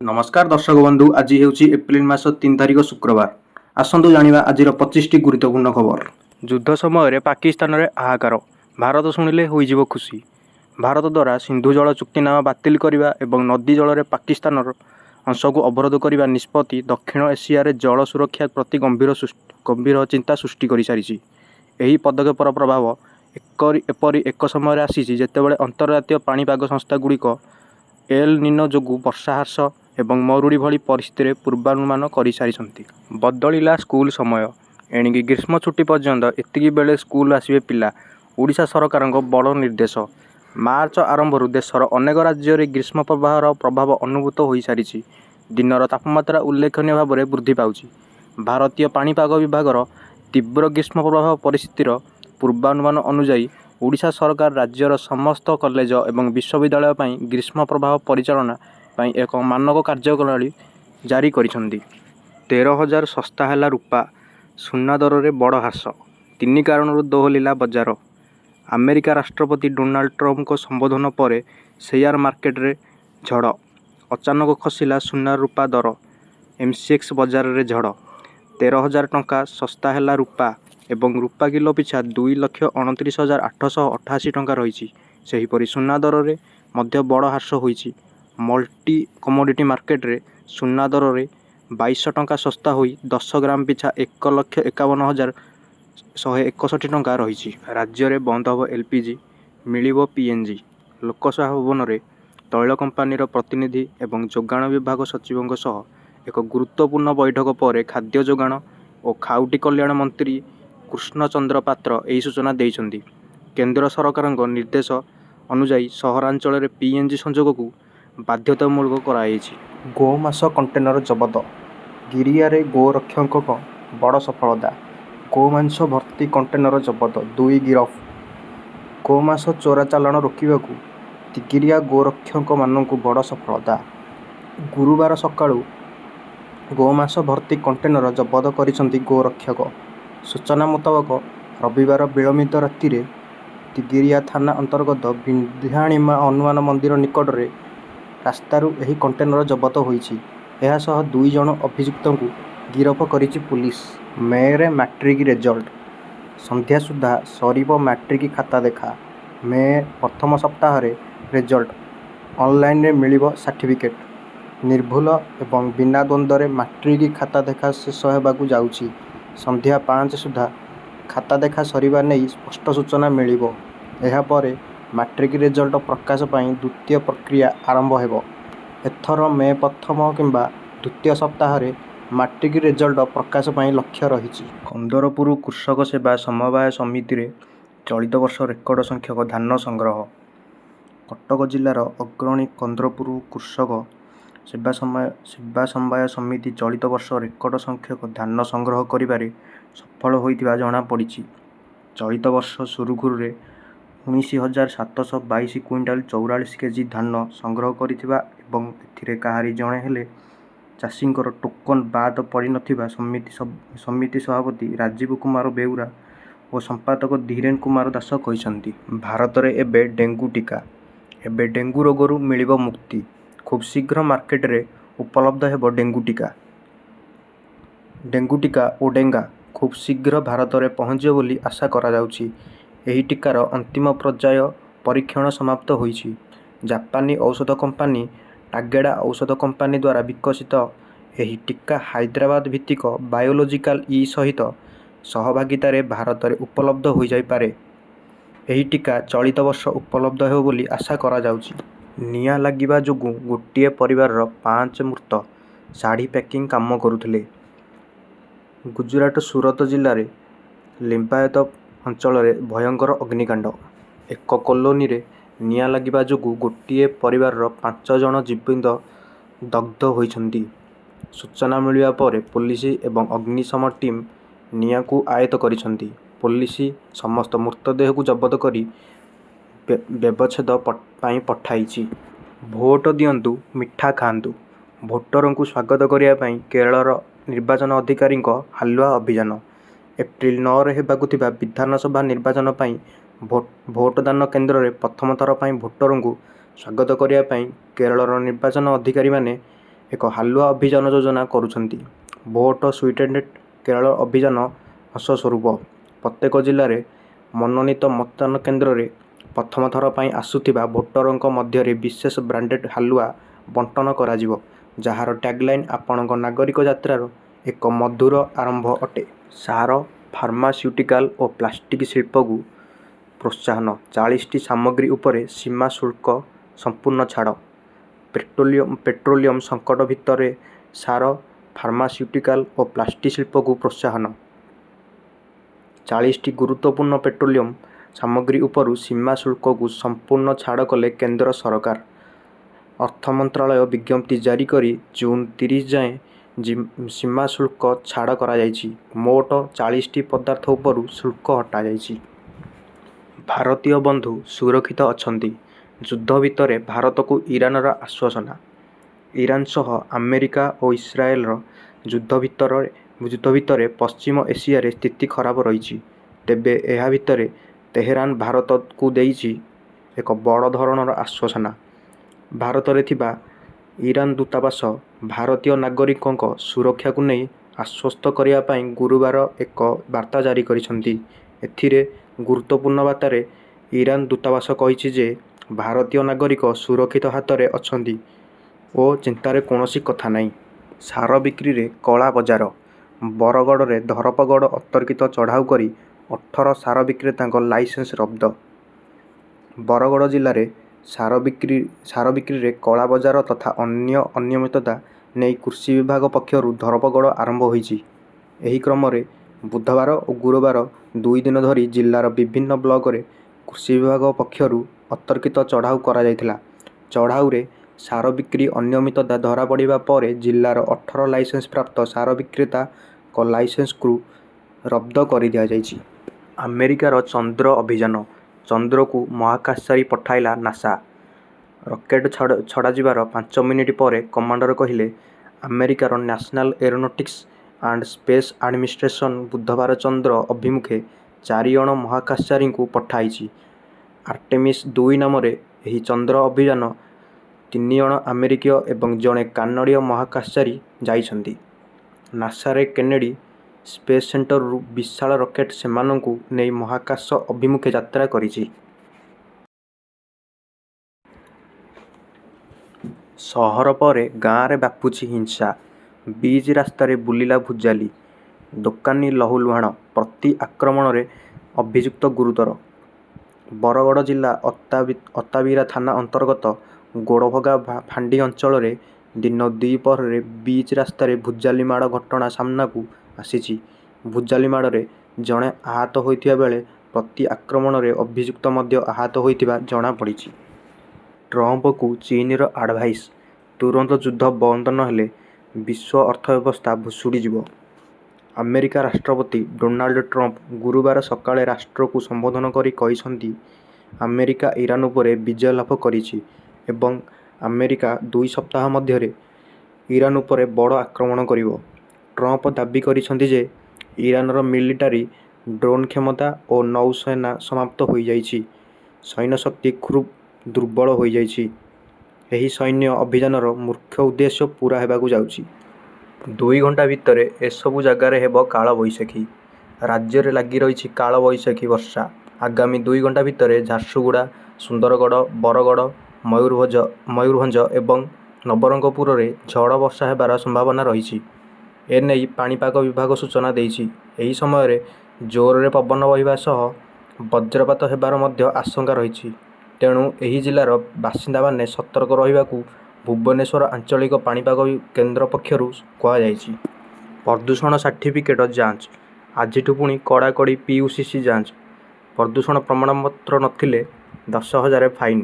नमस्कार दर्शक बंधु आज हेउची एप्रिल मास 3 तारिख शुक्रवार। आसंतु जानिबा आजिर 25टी गुरुत्वपूर्ण खबर। युद्ध समय पाकिस्तान रे हाहाकार, भारत शुणिले होइजिबो खुशी। भारत द्वारा सिंधु जल चुक्तिनामा बातिल करिबा एवं नदी जल पाकिस्तान अंश को अवरोध करिबा निष्पत्ति दक्षिण एशिया रे जल सुरक्षा प्रति गंभीर चिंता सृष्टि करि सारिछि। एही पदक्षेपर प्रभाव एपरि एक समय आसीछि जेतेबेले अंतर्राष्ट्रीय पाणीपाग संस्था गुड़िक एल निनो जोगु वर्षा ह्रास एवं मरुड़ी भली परिस्थिति पूर्वानुमान कर सारी। बदलिला स्कूल समय, एणिकी ग्रीष्म छुट्टी पर्यंत एतिकी बेले स्कूल आसिबे पिला। ओडिशा सरकार बड़ निर्देश। मार्च आरंभ देशर अनेक राज्य में ग्रीष्म प्रवाहर प्रभाव अनुभूत हो सारी। दिनर तापमात्रा उल्लेखनीय भाव में वृद्धि पाउछि। भारतीय पाणीपाग विभागर तीव्र ग्रीष्म प्रवाह परिस्थितिर पूर्वानुमान अनुजाई ओडिशा सरकार राज्यर समस्त कॉलेज एवं विश्वविद्यालय पई ग्रीष्म प्रवाह परिचालना पई एक मानक कार्यप्रणाली जारी करिसेंती। 13,000 सस्ता हैला रूपा, सुना दर रे बड़ ह्रास, तीन कारणरू दोहलिला बजार। अमेरिका राष्ट्रपति डोनाल्ड ट्रम्प को संबोधन पर शेयर मार्केट रे झड़, अचानक खसिला सुना रूपा दर। एमसीएक्स बजार रे झड़, 13,000 टंका सस्ता हैला रूपा एवं रूपा किलो पिछा 2,29,888 टंका रही। सेहीपरि सुना दर रे मध्य बड़ ह्रास होईछि। मल्टी कमोडिटी मार्केट रे सुना दर रे 2200 टंका सस्ता होई 10 ग्राम पिछा 1,51,161 टंका रही। राज्य में बंद हब एलपीजी, मिलिबो पीएनजी। लोकसभा भवन में तैल कंपानीर प्रतिनिधि एवं जोगाण विभाग सचिवों सह एक गुरुत्वपूर्ण बैठक पर खाद्य जोगाण और खाउटी कल्याण मंत्री कृष्ण चंद्र पात्र यही सूचना देइछन्ति। केंद्र सरकार निर्देश अनुजाई सहरांचल पीएनजी संयोग को बाध्यतामूलक कराइछि। गोमांस कंटेनर जबत, गिरियारे गोरक्षक बड़ सफलता। गोमांस भर्ती कंटेनर जबत, 2 गिरफ। गोमांस चोरा चालाण रोकवाकू तिगिरिया गोरक्षक मानू बड़ सफलता। गुरुवार सकाळू गोमांस भर्ती कंटेनर जबत करिसेंति गोरक्षक। सूचना मुताबक रविवार विलंबित राति तिगिरिया थाना अंतर्गत विंध्याणीमा हनुमान मंदिर निकट में रास्तारू यही कंटेनर जबत होईछि। एहा सह 2 जण अभियुक्तों गिरफ करिछि पुलिस। मे मैट्रिक रिजल्ट, संध्या सुधा सरीब मैट्रिक खाता देखा। मे प्रथम सप्ताह रिजल्ट, ऑनलाइन रे मिलिबो सर्टिफिकेट। निर्भुल एवं बिना द्वंद्व मैट्रिक खाता देखा शेष होबाकू जाउछि। संध्या 5 सुधा खाता देखा सरीबा नहीं स्पष्ट सूचना मिलिबो। एहा परे मैट्रिक रिजल्ट प्रकाश पाई द्वितीय प्रक्रिया आरंभ हेबो। एथर मे प्रथम किंबा द्वितीय सप्ताह मैट्रिक रिजल्ट प्रकाश पाई लक्ष्य रही। कंदरपुर कृषक सेवा समवाय समिति रे चलित वर्ष रेकर्ड संख्यक धान संग्रह। कटक जिलार अग्रणी कंदरपुर कृषक सेवा समवाय समिति चलित वर्ष रेकर्ड संख्यक धान संग्रह करिबारे सफल होइतिबा जणा पड़िछि। चलित वर्ष सुरुखुरु 19,722 क्विंटाल 44 केजी धान संग्रह करिथिबा एवं एथिरे काहारी जणे हेले चाषींकर टोकन बाद पड़ी नथिबा समिति सभापति राजीव कुमार बेउरा और संपादक धीरेन कुमार दास कहिसंती। भारत रे एबे डेंगू टीका, एबे डेंगू रोगरू मिलिबो मुक्ति। खूब शीघ्र मार्केट रे उपलब्ध हेबो डेंगू टीका ओडेंगा खूब शीघ्र भारत में पहुँचे बोली आशा करा जाउछि। एही टीकार अंतिम पर्याय परीक्षण समाप्त होईछि। जापानी औषध कंपानी टागेडा औषध कंपानी द्वारा विकसित एही टीका हैदराबाद भित्तिक बायोलॉजिकल ई सहित सहभागितारे भारत में उपलब्ध हो जाई पारे। एही टीका चलित वर्ष उपलब्ध हेबो बोली आशा करा जाउछि। निआं लागिबा जोगु गोटिए परिवारर 5 मृत शाढ़ी पैकिंग काम करुथिले। गुजरात सूरत जिले में लिंबायत अंचल भयंकर अग्निकांड। एक कॉलोनी रे निआं लागिबा जोगु गोटिए परिवारर 5 जण जीवित दग्ध होइछन्ति। सूचना मिलिबा पर पुलिस एवं अग्निशम टीम निआं को आयत्त करिसन्ति। पुलिस समस्त मृतदेह को जबत करी व्यवच्छेद पाई पठाइछि। भोट दियंतु मिठा खांतु, भोटर को स्वागत करिया पाई केरलर निर्वाचन अधिकारी हालुआ अभियान। एप्रिल 9 रे हेबाकु थिबा विधानसभा निर्वाचन पाई भोटदान केन्द्र में प्रथम थर पाई भोटर को स्वागत करिया पाई केरलर निर्वाचन अधिकारी माने ଏକ ହାଲୁଆ ଅଭିଯାନ ଯୋଜନା କରୁଛନ୍ତି। ଭୋଟ ସୁଇଟେଣ୍ଡେଡ୍ କେରଳ ଅଭିଯାନ ଅଂଶ ସ୍ୱରୂପ ପ୍ରତ୍ୟେକ ଜିଲ୍ଲାରେ ମନୋନୀତ ମତଦାନ କେନ୍ଦ୍ରରେ ପ୍ରଥମ ଥର ପାଇଁ ଆସୁଥିବା ଭୋଟରଙ୍କ ମଧ୍ୟରେ ବିଶେଷ ବ୍ରାଣ୍ଡେଡ୍ ହାଲୁଆ ବଣ୍ଟନ କରାଯିବ, ଯାହାର ଟ୍ୟାଗଲାଇନ୍ ଆପଣଙ୍କ ନାଗରିକ ଯାତ୍ରାର ଏକ ମଧୁର ଆରମ୍ଭ ଅଟେ। ସାର, ଫାର୍ମାସ୍ୟୁଟିକାଲ ଓ ପ୍ଲାଷ୍ଟିକ୍ ଶିଳ୍ପକୁ ପ୍ରୋତ୍ସାହନ। 40ଟି ସାମଗ୍ରୀ ଉପରେ ସୀମା ଶୁଳ୍କ ସମ୍ପୂର୍ଣ୍ଣ ଛାଡ଼। ପେଟ୍ରୋଲିୟମ ସଙ୍କଟ ଭିତରେ ସାର, ଫାର୍ମାସ୍ୟୁଟିକାଲ ଓ ପ୍ଲାଷ୍ଟିକ୍ ଶିଳ୍ପକୁ ପ୍ରୋତ୍ସାହନ। 40ଟି ଗୁରୁତ୍ୱପୂର୍ଣ୍ଣ ପେଟ୍ରୋଲିୟମ ସାମଗ୍ରୀ ଉପରୁ ସୀମା ଶୁଳ୍କକୁ ସମ୍ପୂର୍ଣ୍ଣ ଛାଡ଼ କଲେ କେନ୍ଦ୍ର ସରକାର। ଅର୍ଥ ମନ୍ତ୍ରାଳୟ ବିଜ୍ଞପ୍ତି ଜାରି କରି ଜୁନ୍ 30 ଯାଏଁ ସୀମା ଶୁଳ୍କ ଛାଡ଼ କରାଯାଇଛି। ମୋଟ 40ଟି ପଦାର୍ଥ ଉପରୁ ଶୁଳ୍କ ହଟାଯାଇଛି। ଭାରତୀୟ ବନ୍ଧୁ ସୁରକ୍ଷିତ ଅଛନ୍ତି। ଯୁଦ୍ଧ ଭିତରେ ଭାରତକୁ ଇରାନର ଆଶ୍ୱାସନା। ଇରାନ ସହ ଆମେରିକା ଓ ଇସ୍ରାଏଲର ଯୁଦ୍ଧ ଭିତରେ ପଶ୍ଚିମ ଏସିଆରେ ସ୍ଥିତି ଖରାପ ରହିଛି। ତେବେ ଏହା ଭିତରେ ତେହେରାନ ଭାରତକୁ ଦେଇଛି ଏକ ବଡ଼ ଧରଣର ଆଶ୍ୱାସନା। ଭାରତରେ ଥିବା ଇରାନ ଦୂତାବାସ ଭାରତୀୟ ନାଗରିକଙ୍କ ସୁରକ୍ଷାକୁ ନେଇ ଆଶ୍ୱସ୍ତ କରିବା ପାଇଁ ଗୁରୁବାର ଏକ ବାର୍ତ୍ତା ଜାରି କରିଛନ୍ତି। ଏଥିରେ ଗୁରୁତ୍ୱପୂର୍ଣ୍ଣ ବାର୍ତ୍ତାରେ ଇରାନ ଦୂତାବାସ କହିଛି ଯେ ଭାରତୀୟ ନାଗରିକ ସୁରକ୍ଷିତ ହାତରେ ଅଛନ୍ତି ଓ ଚିନ୍ତାର କୌଣସି କଥା ନାହିଁ। ସାର ବିକ୍ରିରେ କଳା ବଜାର। ବରଗଡ଼ରେ ଧରପଗଡ଼ ଅତର୍କିତ ଚଢ଼ାଉ କରି 18 ସାର ବିକ୍ରେତାଙ୍କ ଲାଇସେନ୍ସ ରଦ୍ଦ। ବରଗଡ଼ ଜିଲ୍ଲାରେ ସାର ବିକ୍ରିରେ କଳା ବଜାର ତଥା ଅନ୍ୟ ଅନିୟମିତତା ନେଇ କୃଷି ବିଭାଗ ପକ୍ଷରୁ ଧରପଗଡ଼ ଆରମ୍ଭ ହୋଇଛି। ଏହି କ୍ରମରେ ବୁଧବାର ଓ ଗୁରୁବାର 2 ଦିନ ଧରି ଜିଲ୍ଲାର ବିଭିନ୍ନ ବ୍ଲକରେ କୃଷି ବିଭାଗ ପକ୍ଷରୁ ଅତର୍କିତ ଚଢ଼ାଉ କରାଯାଇଥିଲା। ଚଢ଼ାଉରେ ସାର ବିକ୍ରି ଅନିୟମିତତା ଧରାପଡ଼ିବା ପରେ ଜିଲ୍ଲାର 18 ଲାଇସେନ୍ସ ପ୍ରାପ୍ତ ସାର ବିକ୍ରେତାଙ୍କ ଲାଇସେନ୍ସକୁ ରଦ୍ଦ କରିଦିଆଯାଇଛି। ଆମେରିକାର ଚନ୍ଦ୍ର ଅଭିଯାନ। ଚନ୍ଦ୍ରକୁ ମହାକାଶଚାରୀ ପଠାଇଲା ନାସା। ରକେଟ୍ ଛଡ଼ାଯିବାର 5 ମିନିଟ୍ ପରେ କମାଣ୍ଡର କହିଲେ, ଆମେରିକାର national aeronautics and space administration ବୁଧବାର ଚନ୍ଦ୍ର ଅଭିମୁଖେ 4 ଜଣ ମହାକାଶଚାରୀଙ୍କୁ ପଠାଇଛି। ଆର୍ଟେମିସ୍ 2 ନାମରେ ଏହି ଚନ୍ଦ୍ର ଅଭିଯାନ 3 ଜଣ ଆମେରିକୀୟ ଏବଂ ଜଣେ କାନାଡୀୟ ମହାକାଶଚାରୀ ଯାଇଛନ୍ତି। ନାସାରେ କେନେଡି ସ୍ପେସ୍ ସେଣ୍ଟରରୁ ବିଶାଳ ରକେଟ୍ ସେମାନଙ୍କୁ ନେଇ ମହାକାଶ ଅଭିମୁଖେ ଯାତ୍ରା କରିଛି। ସହର ପରେ ଗାଁରେ ବ୍ୟାପୁଛି ହିଂସା। ବିଚ୍ ରାସ୍ତାରେ ବୁଲିଲା ଭୁଜାଲି। ଦୋକାନୀ ଲହୁଲୁହାଣ। ପ୍ରତି ଆକ୍ରମଣରେ ଅଭିଯୁକ୍ତ ଗୁରୁତର। ବରଗଡ଼ ଜିଲ୍ଲା ଅତାବିରା ଥାନା ଅନ୍ତର୍ଗତ ଗୋଡ଼ଭଗା ଫାଣ୍ଡି ଅଞ୍ଚଳରେ ଦିନ ଦ୍ୱିପ୍ରହରରେ ବିଚ୍ ରାସ୍ତାରେ ଭୁଜାଲି ମାଡ଼ ଘଟଣା ସାମ୍ନାକୁ ଆସିଛି। ଭୁଜାଲି ମାଡ଼ରେ ଜଣେ ଆହତ ହୋଇଥିବା ବେଳେ ପ୍ରତି ଆକ୍ରମଣରେ ଅଭିଯୁକ୍ତ ମଧ୍ୟ ଆହତ ହୋଇଥିବା ଜଣାପଡ଼ିଛି। ଟ୍ରମ୍ପଙ୍କୁ ଚୀନର ଆଡଭାଇସ୍, ତୁରନ୍ତ ଯୁଦ୍ଧ ବନ୍ଦ ନହେଲେ ବିଶ୍ୱ ଅର୍ଥବ୍ୟବସ୍ଥା ଭୁଷୁଡ଼ିଯିବ। ଆମେରିକା ରାଷ୍ଟ୍ରପତି ଡୋନାଲ୍ଡ ଟ୍ରମ୍ପ ଗୁରୁବାର ସକାଳେ ରାଷ୍ଟ୍ରକୁ ସମ୍ବୋଧନ କରି କହିଛନ୍ତି, ଆମେରିକା ଇରାନ ଉପରେ ବିଜୟ ଲାଭ କରିଛି ଏବଂ ଆମେରିକା 2 ସପ୍ତାହ ମଧ୍ୟରେ ଇରାନ ଉପରେ ବଡ଼ ଆକ୍ରମଣ କରିବ। ଟ୍ରମ୍ପ ଦାବି କରିଛନ୍ତି ଯେ ଇରାନର ମିଲିଟାରୀ, ଡ୍ରୋନ୍ କ୍ଷମତା ଓ ନୌସେନା ସମାପ୍ତ ହୋଇଯାଇଛି। ସୈନ୍ୟଶକ୍ତି ଖୁବ୍ ଦୁର୍ବଳ ହୋଇଯାଇଛି। ଏହି ସୈନ୍ୟ ଅଭିଯାନର ମୁଖ୍ୟ ଉଦ୍ଦେଶ୍ୟ ପୂରା ହେବାକୁ ଯାଉଛି। 2 ଘଣ୍ଟା ଭିତରେ ଏସବୁ ଜାଗାରେ ହେବ କାଳବୈଶାଖୀ। ରାଜ୍ୟରେ ଲାଗି ରହିଛି କାଳବୈଶାଖୀ ବର୍ଷା। ଆଗାମୀ 2 ଘଣ୍ଟା ଭିତରେ ଝାରସୁଗୁଡ଼ା, ସୁନ୍ଦରଗଡ଼, ବରଗଡ଼, ମୟୂରଭଞ୍ଜ ଏବଂ ନବରଙ୍ଗପୁରରେ ଝଡ଼ ବର୍ଷା ହେବାର ସମ୍ଭାବନା ରହିଛି। ଏନେଇ ପାଣିପାଗ ବିଭାଗ ସୂଚନା ଦେଇଛି। ଏହି ସମୟରେ ଜୋରରେ ପବନ ବହିବା ସହ ବଜ୍ରପାତ ହେବାର ମଧ୍ୟ ଆଶଙ୍କା ରହିଛି। ତେଣୁ ଏହି ଜିଲ୍ଲାର ବାସିନ୍ଦାମାନେ ସତର୍କ ରହିବାକୁ ଭୁବନେଶ୍ୱର ଆଞ୍ଚଳିକ ପାଣିପାଗ କେନ୍ଦ୍ର ପକ୍ଷରୁ କୁହାଯାଇଛି। ପ୍ରଦୂଷଣ ସାର୍ଟିଫିକେଟ ଯାଞ୍ଚ। ଆଜିଠୁ ପୁଣି କଡ଼ାକଡ଼ି ପିୟୁସିସି ଯାଞ୍ଚ। ପ୍ରଦୂଷଣ ପ୍ରମାଣପତ୍ର ନଥିଲେ 10,000 ଫାଇନ୍।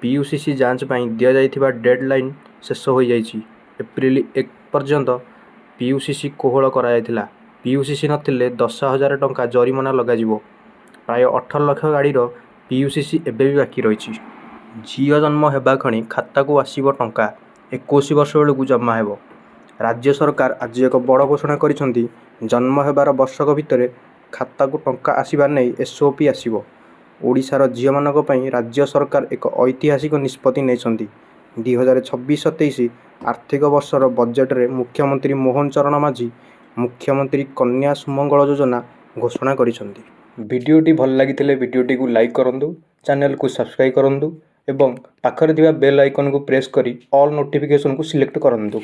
ପିୟୁସିସି ଯାଞ୍ଚ ପାଇଁ ଦିଆଯାଇଥିବା ଡେଡ୍ ଲାଇନ୍ ଶେଷ ହୋଇଯାଇଛି। ଏପ୍ରିଲ 1 ପର୍ଯ୍ୟନ୍ତ ପିୟୁସିସି କୋହଳ କରାଯାଇଥିଲା। ପିୟୁସିସି ନଥିଲେ 10,000 ଟଙ୍କା ଜରିମାନା ଲଗାଯିବ। ପ୍ରାୟ 18 ଲକ୍ଷ ଗାଡ଼ିର ପିୟୁସିସି ଏବେ ବି ବାକି ରହିଛି। ଝିଅ ଜନ୍ମ ହେବା କ୍ଷଣି ଖାତାକୁ ଆସିବ ଟଙ୍କା। 21 ବର୍ଷ ବେଳକୁ ଜମା ହେବ। ରାଜ୍ୟ ସରକାର ଆଜି ଏକ ବଡ଼ ଘୋଷଣା କରିଛନ୍ତି। ଜନ୍ମ ହେବାର ବର୍ଷକ ଭିତରେ ଖାତାକୁ ଟଙ୍କା ଆସିବା ନେଇ ଏସ୍ଓପି ଆସିବ। ଓଡ଼ିଶାର ଝିଅମାନଙ୍କ ପାଇଁ ରାଜ୍ୟ ସରକାର ଏକ ଐତିହାସିକ ନିଷ୍ପତ୍ତି ନେଇଛନ୍ତି। 2026-27 ଆର୍ଥିକ ବର୍ଷର ବଜେଟରେ ମୁଖ୍ୟମନ୍ତ୍ରୀ ମୋହନ ଚରଣ ମାଝୀ ମୁଖ୍ୟମନ୍ତ୍ରୀ କନ୍ୟା ସୁମଙ୍ଗଳ ଯୋଜନା ଘୋଷଣା କରିଛନ୍ତି। ଭିଡ଼ିଓଟି ଭଲ ଲାଗିଥିଲେ ଭିଡ଼ିଓଟିକୁ ଲାଇକ୍ କରନ୍ତୁ, ଚ୍ୟାନେଲକୁ ସବସ୍କ୍ରାଇବ୍ କରନ୍ତୁ ଏବଂ ପାଖରେ ଥିବା ବେଲ୍ ଆଇକନକୁ ପ୍ରେସ୍ କରି ଅଲ୍ ନୋଟିଫିକେସନକୁ ସିଲେକ୍ଟ କରନ୍ତୁ।